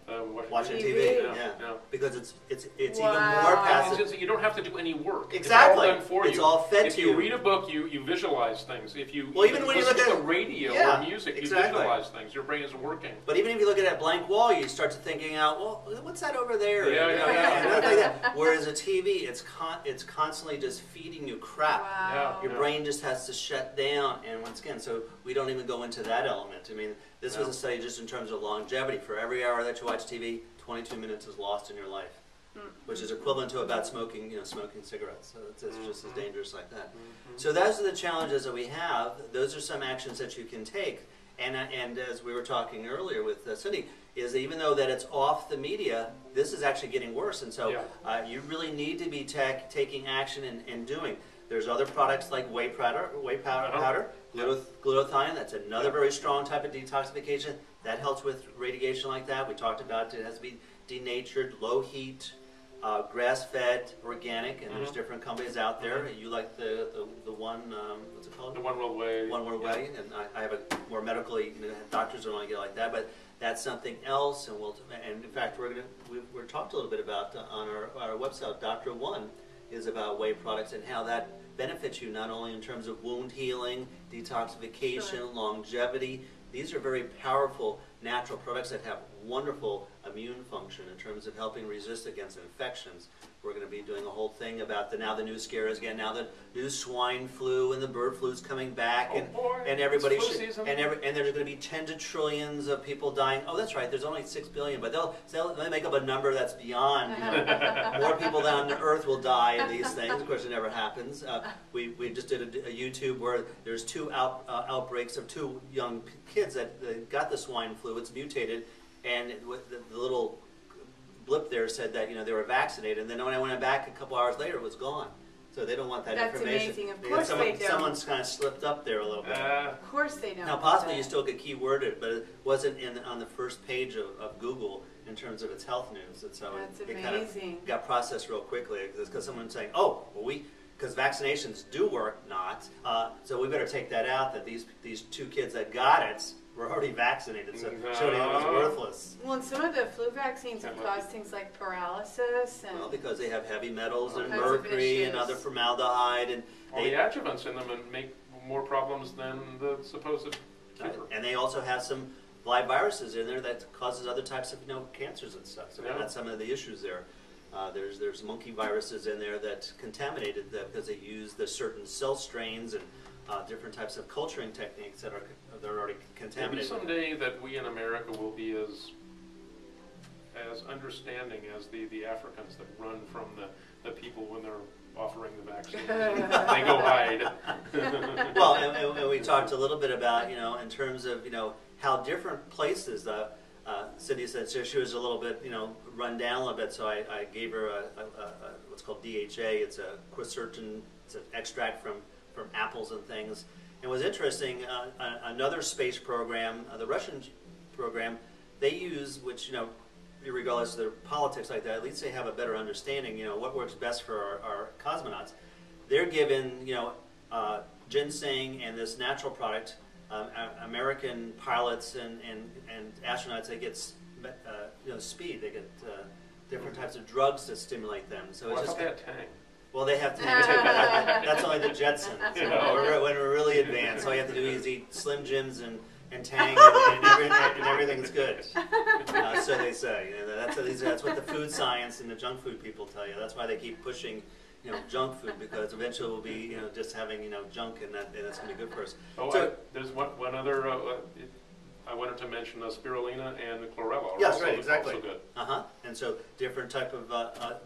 Watching TV. Yeah. Because it's even more passive. You don't have to do any work. Exactly. It's all done for you. It's all fed to you. If you read a book, you visualize things. If you even when you look at the radio or music, you visualize things. Your brain is working. But even if you look at that blank wall, you start to thinking out, well, what's that over there? Yeah. Like that. Whereas a TV, it's constantly just feeding you crap. Wow. Your brain just has to shut down. And once again, so we don't even go into that element. I mean, this was a study just in terms of longevity. For every hour that you watch TV, 22 minutes is lost in your life, which is equivalent to about smoking cigarettes. So it's just as dangerous like that. So those are the challenges that we have. Those are some actions that you can take. And as we were talking earlier with Cindy, is even though that it's off the media, this is actually getting worse. And so you really need to be taking action and doing. There's other products like whey powder, glutathione. That's another very strong type of detoxification. That helps with radiation like that. We talked about it has to be denatured, low heat, grass-fed, organic, and there's different companies out there. You like the one, what's it called? The One World Whey. One World Whey, and I have a more medically, doctors don't want to get like that, but that's something else. And in fact, we're talked a little bit about on our website. Dr. One is about whey products and how that benefits you not only in terms of wound healing, detoxification, longevity. These are very powerful natural products that have wonderful immune function in terms of helping resist against infections. We're going to be doing a whole thing about now the new scares again. Now the new swine flu and the bird flu is coming back, and everybody and there's going to be tens of trillions of people dying. Oh, that's right. There's only 6 billion, but they'll make up a number that's beyond. More people than on the earth will die of these things. Of course, it never happens. We just did a YouTube where there's two outbreaks of two young kids that got the swine flu. It's mutated, and the little blip there said that they were vaccinated, and then when I went back a couple hours later, it was gone. So they don't want that information. That's amazing. Of course they don't. Someone's kind of slipped up there a little bit. Of course they don't. Now, possibly you still could keyword it, but it wasn't on the first page of Google in terms of its health news, and so it kind of got processed real quickly because someone's saying, "Oh, well, because vaccinations do work, so we better take that out. That these two kids that got it were already vaccinated, so showing it was worthless." Well, and some of the flu vaccines have caused things like paralysis. Well, because they have heavy metals and mercury and other formaldehyde. And all the adjuvants in them make more problems than the supposed cure. And they also have some live viruses in there that causes other types of cancers and stuff. So that's some of the issues there. There's monkey viruses in there that contaminated them because they use the certain cell strains and different types of culturing techniques that are already contaminated. Maybe someday that we in America will be as understanding as the Africans that run from the people when they're offering the vaccines. They go hide. Well, and we talked a little bit about in terms of how different places. Cindy said she was a little bit run down a little bit, so I gave her a what's called DHA. It's a quercetin. It's an extract from apples and things. And what's interesting, another space program, the Russian program, they use, which regardless of their politics like that, at least they have a better understanding, you know, what works best for our cosmonauts. They're given, you know, ginseng and this natural product. American pilots and astronauts, they get you know, speed. They get different types of drugs to stimulate them. So it's just they had Tang. well, they have to. That's only the Jetsons. You know, when we're really advanced, all you have to do is eat Slim Jims and Tang, and everything's good. So they say. You know, that's what the food science and the junk food people tell you. That's why they keep pushing, you know, junk food, because eventually we'll be, you know, just having, you know, junk, and that's going to be good for us. Oh, so, there's one other. I wanted to mention spirulina and chlorella. Yes, right, exactly. Also good. And so different type of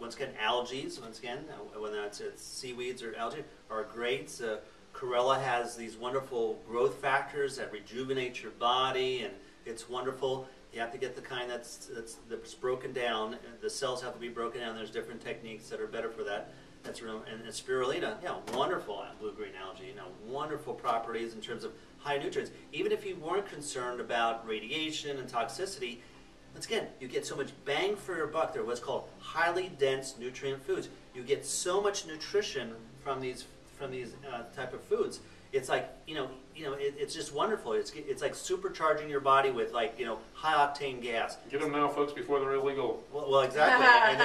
once again algae. Once again, whether it's seaweeds or algae, are great. Chlorella has these wonderful growth factors that rejuvenate your body, and it's wonderful. You have to get the kind that's broken down. The cells have to be broken down. There's different techniques that are better for that. That's real. And spirulina, yeah, wonderful blue-green algae. You know, wonderful properties in terms of high nutrients. Even if you weren't concerned about radiation and toxicity, once again, you get so much bang for your buck. They're what's called highly dense nutrient foods. You get so much nutrition from these type of foods. It's like, it's just wonderful. It's like supercharging your body with, like, high octane gas. Get them now, folks, before they're illegal. Well, exactly. and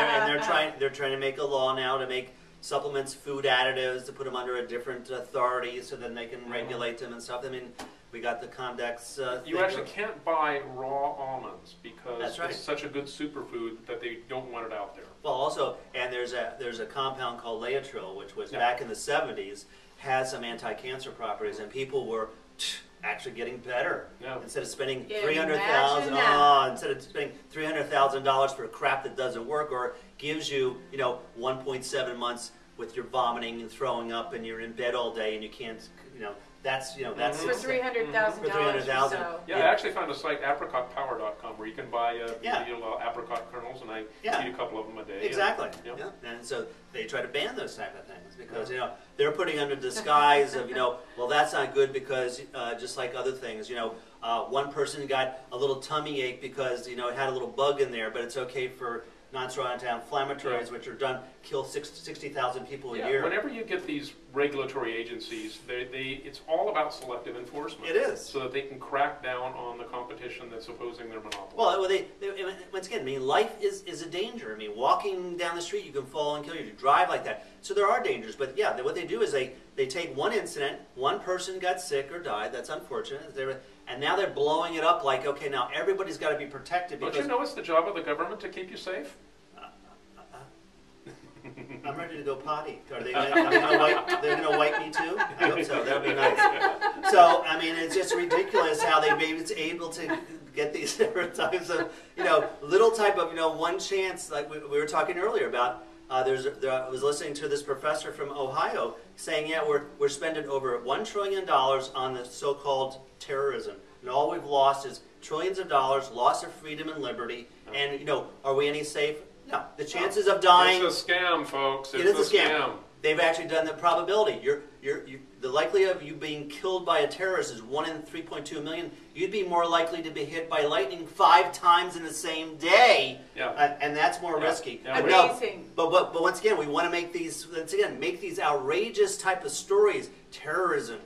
they're trying to make a law now to make supplements food additives, to put them under a different authority so then they can regulate them and stuff. I mean, we got the Condex. You actually can't buy raw almonds because that's right. It's such a good superfood that they don't want it out there. Well, also, and there's a compound called Laetrile, which was back in the 70s, has some anti-cancer properties, and people were actually getting better. Yeah. Instead of spending $300,000 for crap that doesn't work, or gives you 1.7 months with your vomiting and throwing up, and you're in bed all day and you can't that's for $300,000. So. Yeah, I actually found a site, apricotpower.com, where you can buy apricot kernels, and I eat a couple of them a day. Exactly. And so they try to ban those type of things because they're putting under disguise of well, that's not good because just like other things, one person got a little tummy ache because it had a little bug in there, but it's okay for non-steroidal anti-inflammatories, which are kill 60,000 people a year. Whenever you get these regulatory agencies, it's all about selective enforcement. It is. So that they can crack down on the competition that's opposing their monopoly. Well, once again, I mean, life is a danger. I mean, walking down the street, you can fall and kill you. You drive like that. So there are dangers. But yeah, what they do is they take one incident, one person got sick or died, that's unfortunate, and now they're blowing it up like, okay, now everybody's got to be protected. Don't you know it's the job of the government to keep you safe? I'm ready to go potty. Are they going to wipe me too? I hope so. That would be nice. So, I mean, it's just ridiculous how they may be able to get these different types of, little type of, one chance, like we were talking earlier about. I was listening to this professor from Ohio saying, yeah, we're spending over $1 trillion on the so-called terrorism. And all we've lost is trillions of dollars, loss of freedom and liberty. And, are we any safe? No. The chances of dying... It's a scam, folks. It is a scam. They've actually done the probability. The likelihood of you being killed by a terrorist is 1 in 3.2 million. You'd be more likely to be hit by lightning 5 times in the same day, and that's more risky. Yeah. Amazing. But once again, we want to make these outrageous type of stories. Terrorism.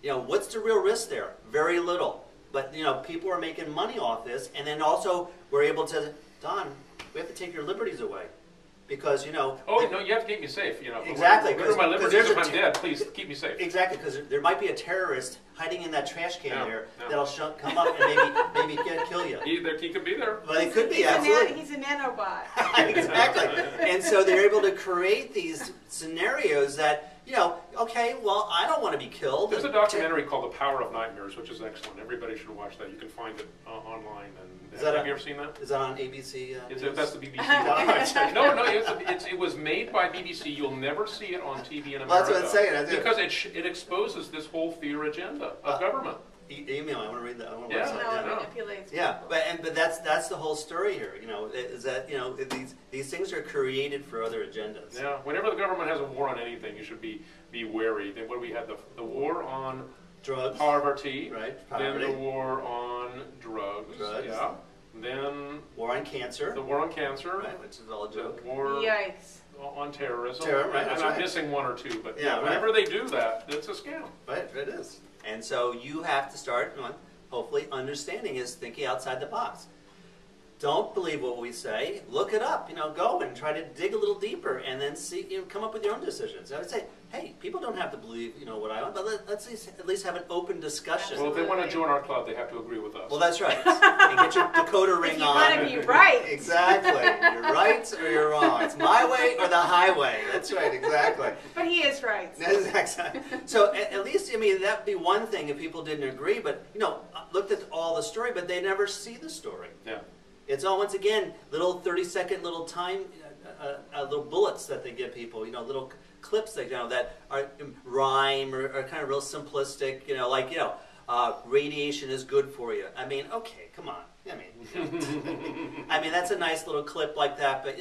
What's the real risk there? Very little. But people are making money off this, and then also we're able to, Don, we have to take your liberties away. Because, Oh, no, you have to keep me safe, Exactly. Where are my liberties if I'm dead? Please keep me safe. Exactly, because there might be a terrorist hiding in that trash can there that'll come up and maybe kill you. He could be there. Well, he could be, absolutely. He's a nanobot. Exactly. And so they're able to create these scenarios that, okay, well, I don't want to be killed. There's a documentary called The Power of Nightmares, which is excellent. Everybody should watch that. You can find it online. Have you ever seen that? Is that on ABC? That's the BBC. No, it was made by BBC. You'll never see it on TV in America. Well, that's what I'm saying. Because it exposes this whole fear agenda of government. Email. I want to read that. I want to watch that. It manipulates people. Yeah, but that's the whole story here. Is that these things are created for other agendas. Yeah. Whenever the government has a war on anything, you should be wary. Then what we had the war on drugs, poverty, right? Then the war on drugs. Yeah. Then War on Cancer. the war on cancer. Right, which is all a joke. The war Yikes. on terrorism. Terror, right, And that's I'm right. missing one or two, but Yeah, right. whenever they do that, it's a scam. Right, it is. And so you have to start, hopefully, understanding is thinking outside the box. Don't believe what we say. Look it up. Go and try to dig a little deeper, and then see. Come up with your own decisions. I would say, hey, people don't have to believe what I want, but let's at least have an open discussion. Well, if they want to join our club, they have to agree with us. Well, that's right. And get your Dakota ring If you on. want to be right. Exactly. You're right or you're wrong. It's my way or the highway. That's right. Exactly. But he is right. Exactly. So at least, that'd be one thing if people didn't agree, but, looked at all the story, but they never see the story. Yeah. It's all, once again, little 30-second little time, little bullets that they give people, little clips that, that are rhyme or are kind of real simplistic, radiation is good for you. I mean, okay, come on. I mean, that's a nice little clip like that, but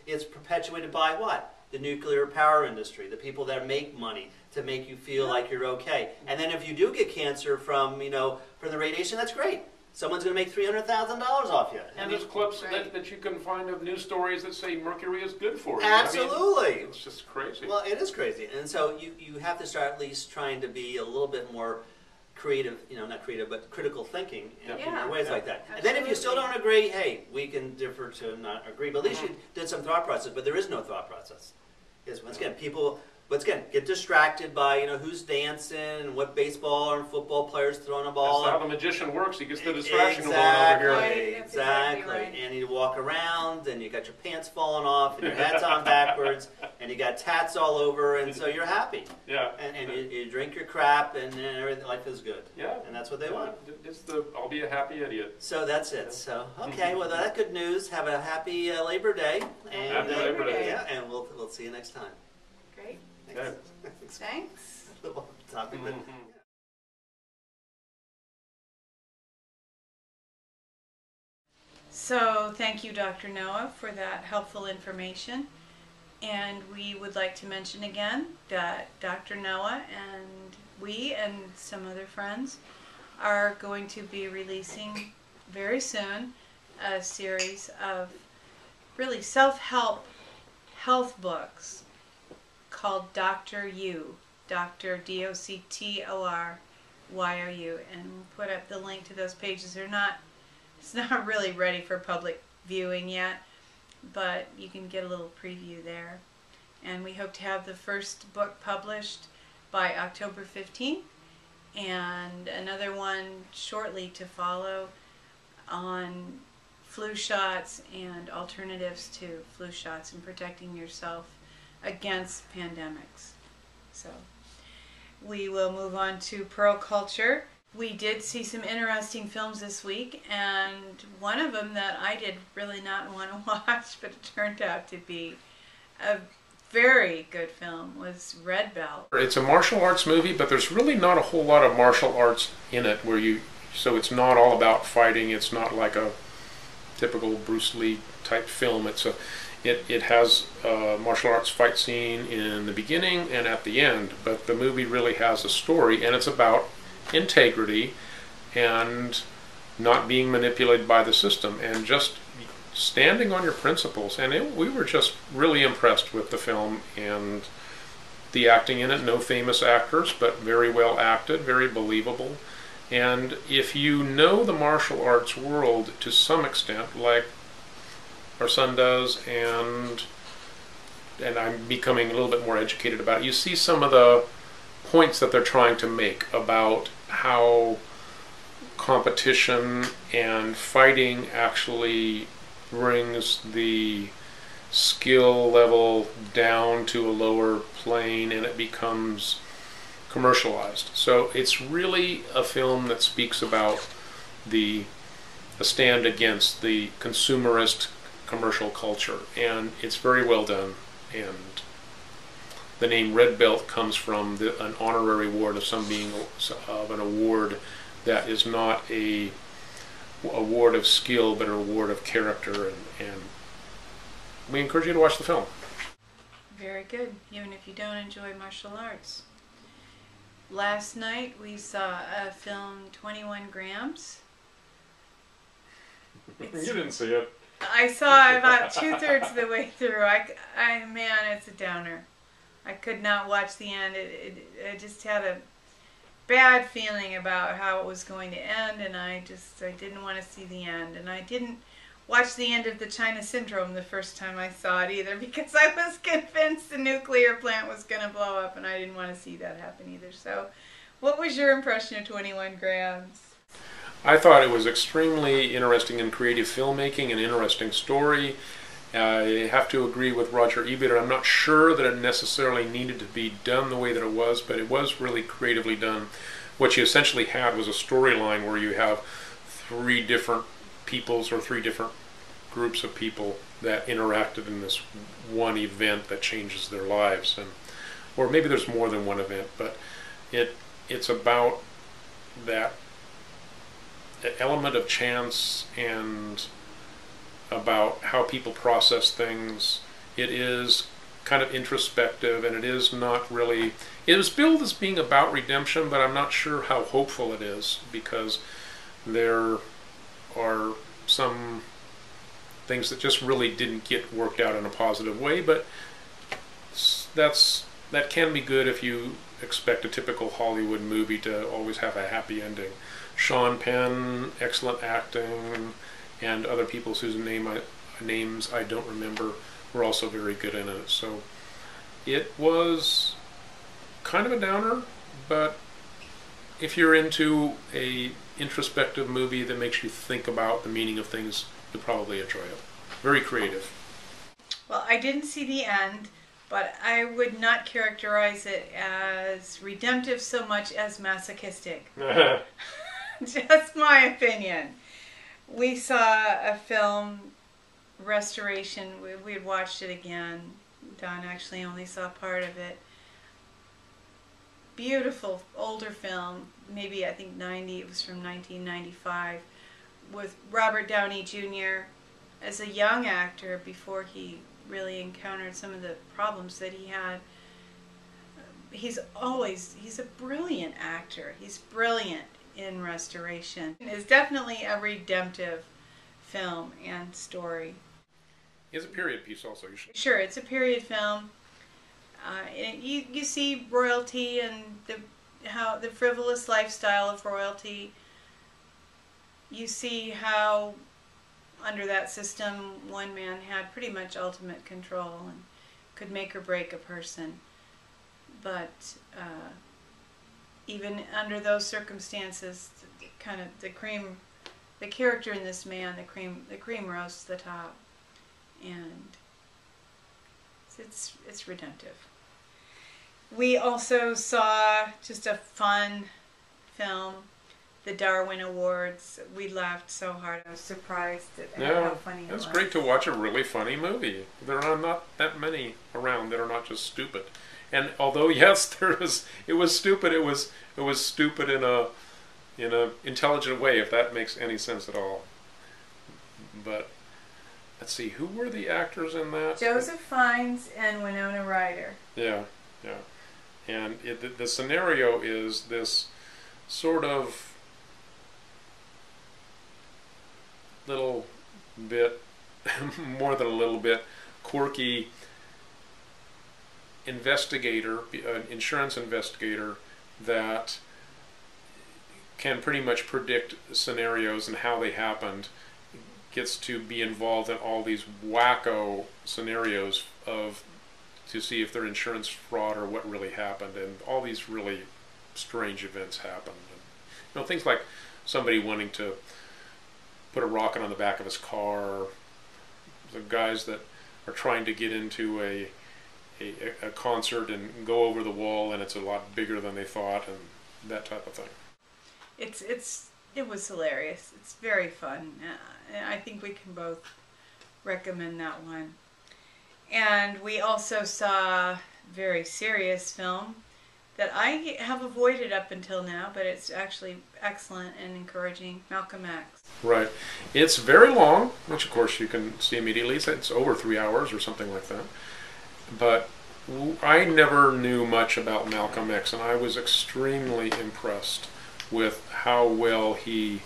it's perpetuated by what? The nuclear power industry, the people that make money to make you feel like you're okay. And then if you do get cancer from the radiation, that's great. Someone's going to make $300,000 off you. And there's clips that you can find of news stories that say mercury is good for you. Absolutely. I mean, it's just crazy. Well, it is crazy. And so you have to start at least trying to be a little bit more creative, not creative, but critical thinking in ways like that. Absolutely. And then if you still don't agree, hey, we can differ to not agree. But at least you did some thought process, but there is no thought process. Because once again, people... But again, get distracted by who's dancing and what baseball or football players throwing a ball. That's how the magician works. He gets the distraction going over here. Right. Exactly. Right. And you walk around, and you got your pants falling off, and your hat's on backwards, and you got tats all over, and so you're happy. Yeah. And you drink your crap, and everything. Life is good. Yeah. And that's what they want. It's I'll be a happy idiot. So that's it. So okay, well that's good news. Have a happy Labor Day. And, Happy Labor Day. Yeah, and we'll see you next time. Great. Okay. Thanks. Topic, but So thank you, Dr. Noah, for that helpful information. And we would like to mention again that Dr. Noah and we and some other friends are going to be releasing very soon a series of really self-help health books called Dr. You, Dr. DOCTORYOU, and we'll put up the link to those pages. It's not really ready for public viewing yet, but you can get a little preview there. And we hope to have the first book published by October 15th, and another one shortly to follow on flu shots and alternatives to flu shots and protecting yourself against pandemics. So we will move on to Pearl culture. We did see some interesting films this week, and one of them that I did really not want to watch, but it turned out to be a very good film, was Redbelt. It's a martial arts movie, but there's really not a whole lot of martial arts in it so it's not all about fighting. It's not like a typical Bruce Lee type film. It has a martial arts fight scene in the beginning and at the end, but the movie really has a story, and it's about integrity and not being manipulated by the system and just standing on your principles. And we were just really impressed with the film and the acting in it. No famous actors, but very well acted, very believable. And if you know the martial arts world to some extent, like our son does, and I'm becoming a little bit more educated about it, you see some of the points that they're trying to make about how competition and fighting actually brings the skill level down to a lower plane, and it becomes commercialized. So it's really a film that speaks about a stand against the consumerist commercial culture, and it's very well done. And the name Redbelt comes from an honorary award of an award that is not a award of skill, but an award of character, and we encourage you to watch the film. Very good, even if you don't enjoy martial arts. Last night we saw a film, 21 Grams. You didn't see it. I saw about 2/3 of the way through. Man, it's a downer. I could not watch the end. I just had a bad feeling about how it was going to end, and I didn't want to see the end. And I didn't watch the end of the China Syndrome the first time I saw it either, because I was convinced the nuclear plant was going to blow up, and I didn't want to see that happen either. So, what was your impression of 21 Grams? I thought it was extremely interesting in creative filmmaking, an interesting story. I have to agree with Roger Ebert. I'm not sure that it necessarily needed to be done the way that it was, but it was really creatively done. What you essentially had was a storyline where you have 3 different peoples or 3 different groups of people that interacted in this one event that changes their lives, or maybe there's more than one event, but it's about that element of chance and about how people process things. It is kind of introspective, and it is not really, it was billed as being about redemption, but I'm not sure how hopeful it is, because there are some things that just really didn't get worked out in a positive way, but that can be good if you expect a typical Hollywood movie to always have a happy ending. Sean Penn, excellent acting, and other people whose names I don't remember were also very good in it. So it was kind of a downer, but if you're into a introspective movie that makes you think about the meaning of things, you'll probably enjoy it. Very creative. Well, I didn't see the end, but I would not characterize it as redemptive so much as masochistic. Just my opinion. We saw a film restoration. We had watched it again. Don actually only saw part of it. Beautiful older film, maybe I think 90. It was from 1995, with Robert Downey Jr. as a young actor before he really encountered some of the problems that he had. He's a brilliant actor. He's brilliant in restoration. It's definitely a redemptive film and story. It's a period piece also. Sure, it's a period film. You see royalty and the frivolous lifestyle of royalty. You see how under that system one man had pretty much ultimate control and could make or break a person. But even under those circumstances, kind of the character in this man, the cream rose to the top, and it's redemptive. We also saw just a fun film, the Darwin Awards. We laughed so hard. I was surprised at how funny it was. It's great to watch a really funny movie. There are not that many around that are not just stupid. And although yes, it was stupid. It was stupid in a intelligent way, if that makes any sense at all. But let's see, who were the actors in that? Joseph Fiennes and Winona Ryder. Yeah. And the scenario is this sort of little bit, more than a little bit, quirky investigator, an insurance investigator that can pretty much predict scenarios and how they happened, gets to be involved in all these wacko scenarios to see if they're insurance fraud or what really happened, and all these really strange events happened. And, things like somebody wanting to put a rocket on the back of his car, the guys that are trying to get into a concert and go over the wall and it's a lot bigger than they thought, and that type of thing. It was hilarious. It's very fun. I think we can both recommend that one. And we also saw a very serious film that I have avoided up until now, but it's actually excellent and encouraging, Malcolm X. Right. It's very long, which of course you can see immediately. It's over 3 hours or something like that. But I never knew much about Malcolm X, and I was extremely impressed with how well he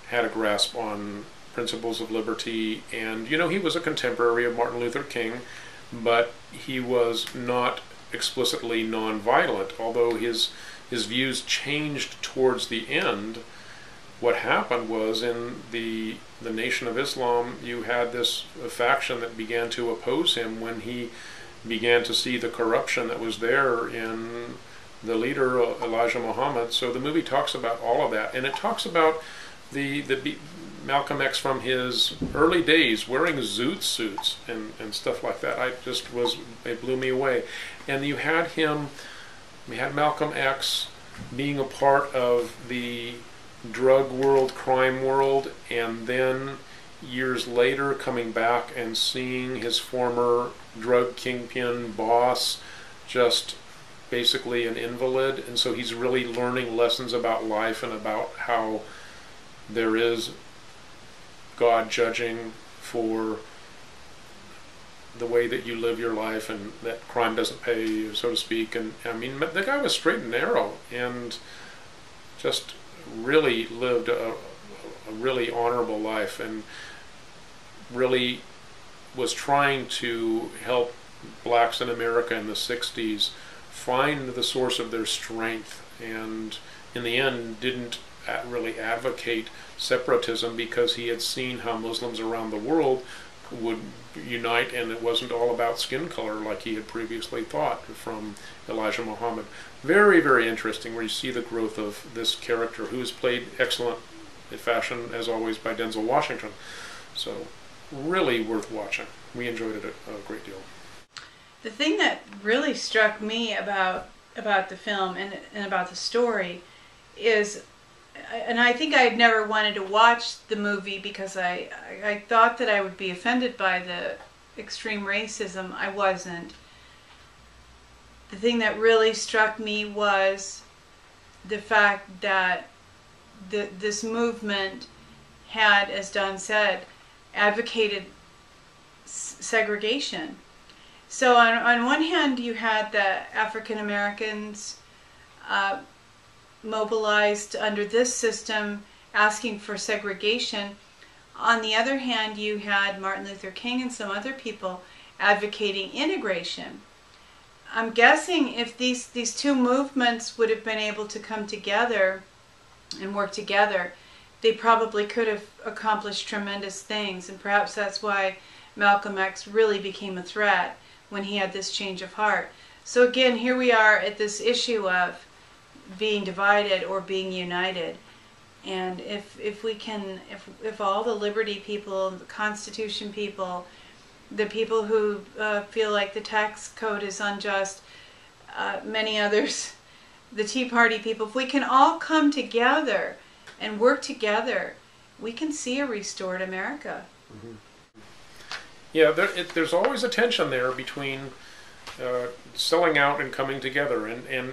had a grasp on principles of liberty. And, you know, he was a contemporary of Martin Luther King, but he was not explicitly nonviolent, although his views changed towards the end. What happened was, in the Nation of Islam, you had this faction that began to oppose him when he began to see the corruption that was there in the leader, Elijah Muhammad. So the movie talks about all of that, and it talks about the Malcolm X from his early days wearing zoot suits and stuff like that. It blew me away. And we had Malcolm X being a part of the drug world, crime world, and then years later coming back and seeing his former drug kingpin boss just basically an invalid. And so he's really learning lessons about life and about how there is God judging for the way that you live your life, and that crime doesn't pay, so to speak. And I mean, the guy was straight and narrow and just really lived a really honorable life, and really was trying to help blacks in America in the 60s find the source of their strength, and in the end didn't really advocate separatism, because he had seen how Muslims around the world would unite, and it wasn't all about skin color like he had previously thought from Elijah Muhammad. Very, very interesting, where you see the growth of this character, who is played excellent fashion, as always, by Denzel Washington. So really worth watching. We enjoyed it a great deal. The thing that really struck me about the film and about the story is, and I think I had never wanted to watch the movie because I thought that I would be offended by the extreme racism. I wasn't. The thing that really struck me was the fact that this movement had, as Don said, advocated segregation. So on one hand, you had the African Americans mobilized under this system asking for segregation. On the other hand, you had Martin Luther King and some other people advocating integration. I'm guessing if these two movements would have been able to come together and work together, they probably could have accomplished tremendous things, and perhaps that's why Malcolm X really became a threat when he had this change of heart. So again, here we are at this issue of being divided or being united. And if we can, if all the liberty people, the Constitution people, the people who feel like the tax code is unjust, many others, the Tea Party people, if we can all come together and work together, we can see a restored America. Mm-hmm. Yeah, there's always a tension there between selling out and coming together, and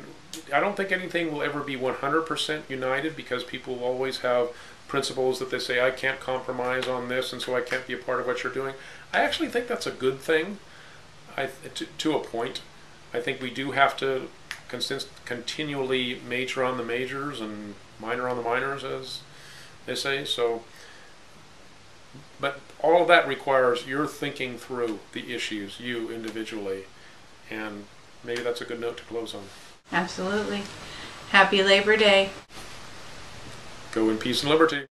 I don't think anything will ever be 100% united, because people will always have principles that they say, I can't compromise on this, and so I can't be a part of what you're doing. I actually think that's a good thing, to a point. I think we do have to continually major on the majors and minor on the minors, as they say. So, but all of that requires your thinking through the issues, you individually, and maybe that's a good note to close on. Absolutely. Happy Labor Day. Go in peace and liberty.